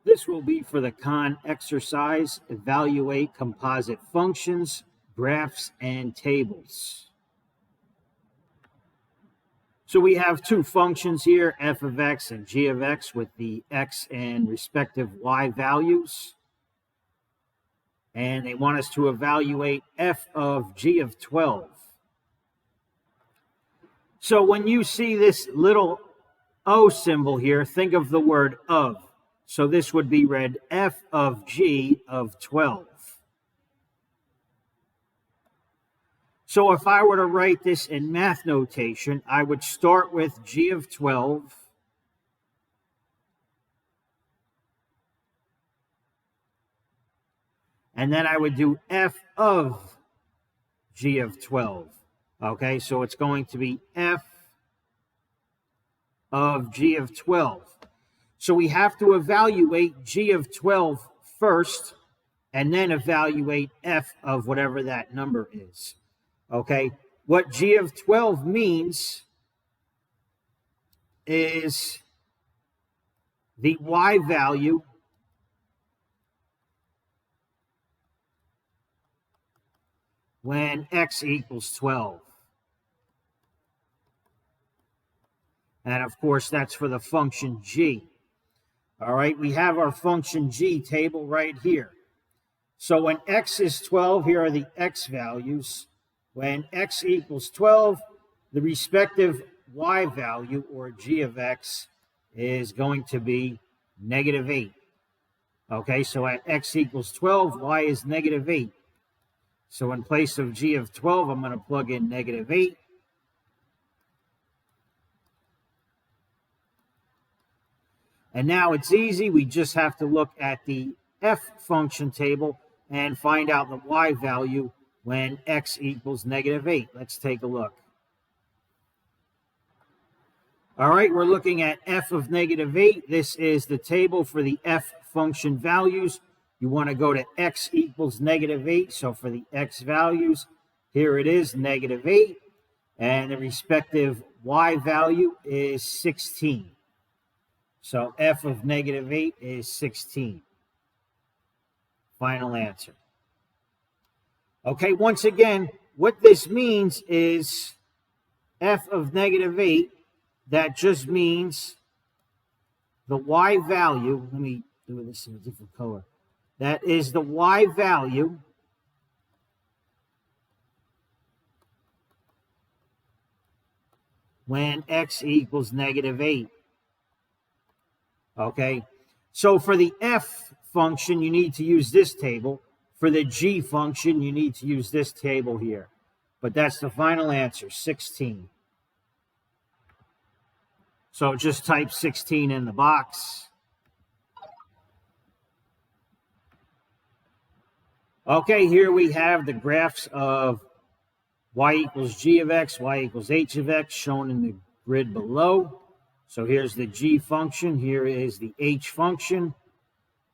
This will be for the con exercise, evaluate composite functions, graphs, and tables. So we have two functions here, f of x and g of x, with the x and respective y values. And they want us to evaluate f of g of 12. So when you see this little O symbol here, think of the word of. So this would be read f of g of 12. So if I were to write this in math notation, I would start with g of 12. And then I would do f of g of 12. Okay, so it's going to be f of g of 12. So we have to evaluate g of 12 first, and then evaluate f of whatever that number is. Okay, what g of 12 means is the y value when x equals 12. And of course, that's for the function g. All right, we have our function g table right here. So when x is 12, here are the x values. When x equals 12, the respective y value, or g of x, is going to be negative 8. Okay, so at x equals 12, y is negative 8. So in place of g of 12, I'm going to plug in negative 8. And now it's easy. We just have to look at the f function table and find out the y value when x equals negative 8. Let's take a look. All right, we're looking at f of negative 8. This is the table for the f function values. You want to go to x equals negative 8. So for the x values, here it is, negative 8. And the respective y value is 16. So f of negative 8 is 16. Final answer. Okay, once again, what this means is f of negative 8, that just means the y value, let me do this in a different color. That is the y value when x equals negative 8. Okay, so for the f function, you need to use this table. For the g function, you need to use this table here. But that's the final answer, 16. So just type 16 in the box. Okay, here we have the graphs of y equals g of x, y equals h of x, shown in the grid below. So here's the g function, here is the h function,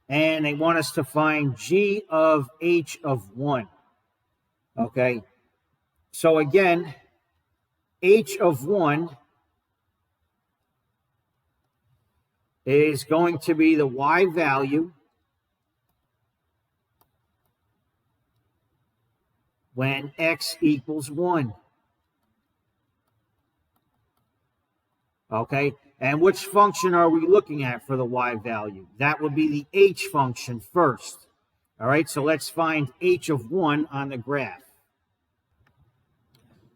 and they want us to find g of h of 1. Okay, so again, h of 1 is going to be the y value when x equals 1. Okay, and which function are we looking at for the y value? That would be the h function first. All right, so let's find h of 1 on the graph.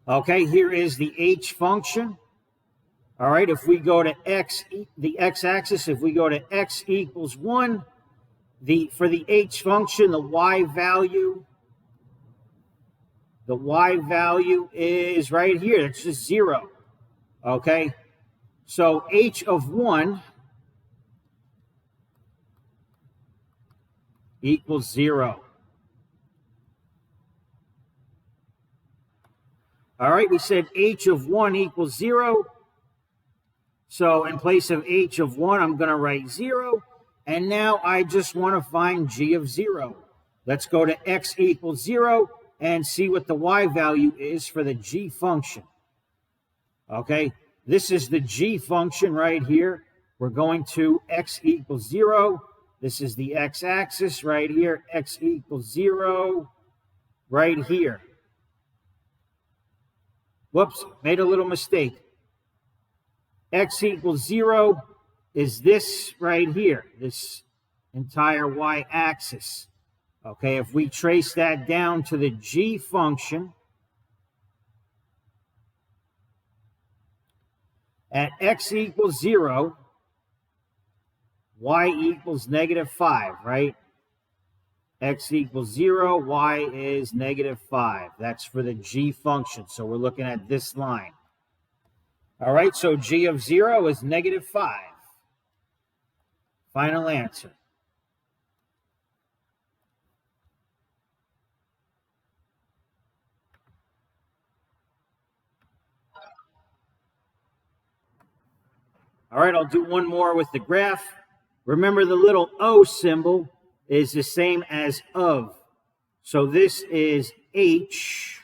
Okay, here is the h function. All right, if we go to x, the x-axis, if we go to x equals 1, for the h function, the y value is right here. It's just 0. Okay, so h of 1 equals 0. All right, we said h of 1 equals 0. So in place of h of 1, I'm going to write 0. And now I just want to find g of 0. Let's go to x equals 0 and see what the y value is for the g function. Okay, this is the g function right here. We're going to x equals 0. This is the x-axis right here. X equals 0 right here. Whoops, made a little mistake. X equals 0 is this right here, this entire y-axis. Okay, if we trace that down to the g function, at x equals 0, y equals -5, right? X equals 0, y is -5. That's for the g function. So we're looking at this line. All right, so g of 0 is -5. Final answer. All right, I'll do one more with the graph. Remember, the little O symbol is the same as of. So this is h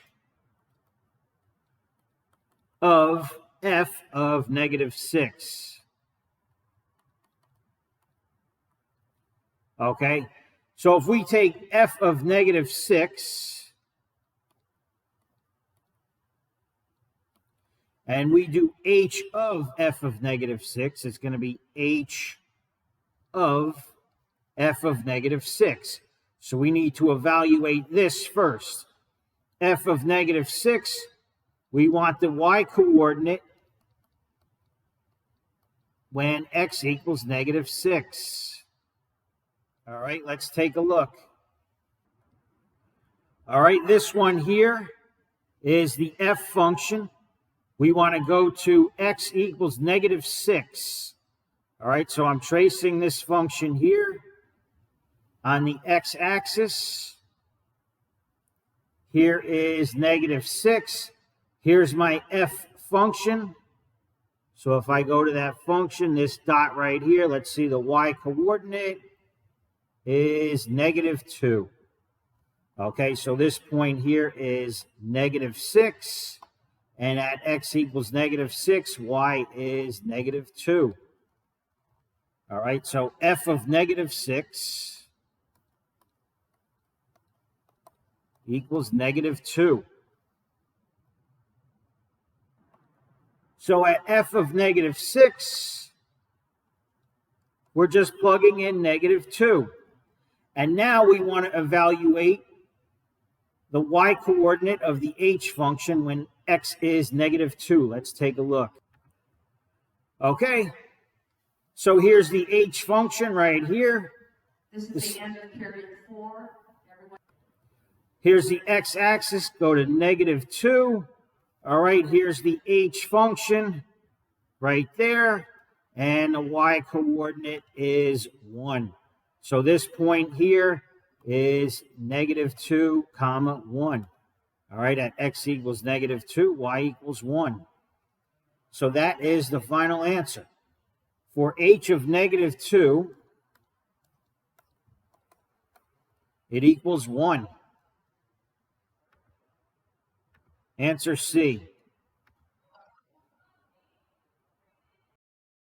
of f of -6. Okay, so if we take f of -6 and we do h of f of -6, it's going to be h of f of -6. So we need to evaluate this first. F of -6, we want the y-coordinate when x equals -6. All right, let's take a look. All right, this one here is the f function. We want to go to x equals -6. All right, so I'm tracing this function here on the x-axis. Here is -6. Here's my f function. So if I go to that function, this dot right here, let's see, the y-coordinate is -2. Okay, so this point here is -6. And at x equals -6, y is -2. All right, so f of -6 equals -2. So at f of -6, we're just plugging in -2. And now we want to evaluate the y-coordinate of the h function when x is -2. Let's take a look. Okay, so here's the h function right here. This is the end of period 4. Everyone. Here's the x-axis, go to -2. All right, here's the h function right there, and the y-coordinate is 1. So this point here is -2, 1. All right, at x equals -2, y equals 1. So that is the final answer. For h of -2, it equals 1. Answer C.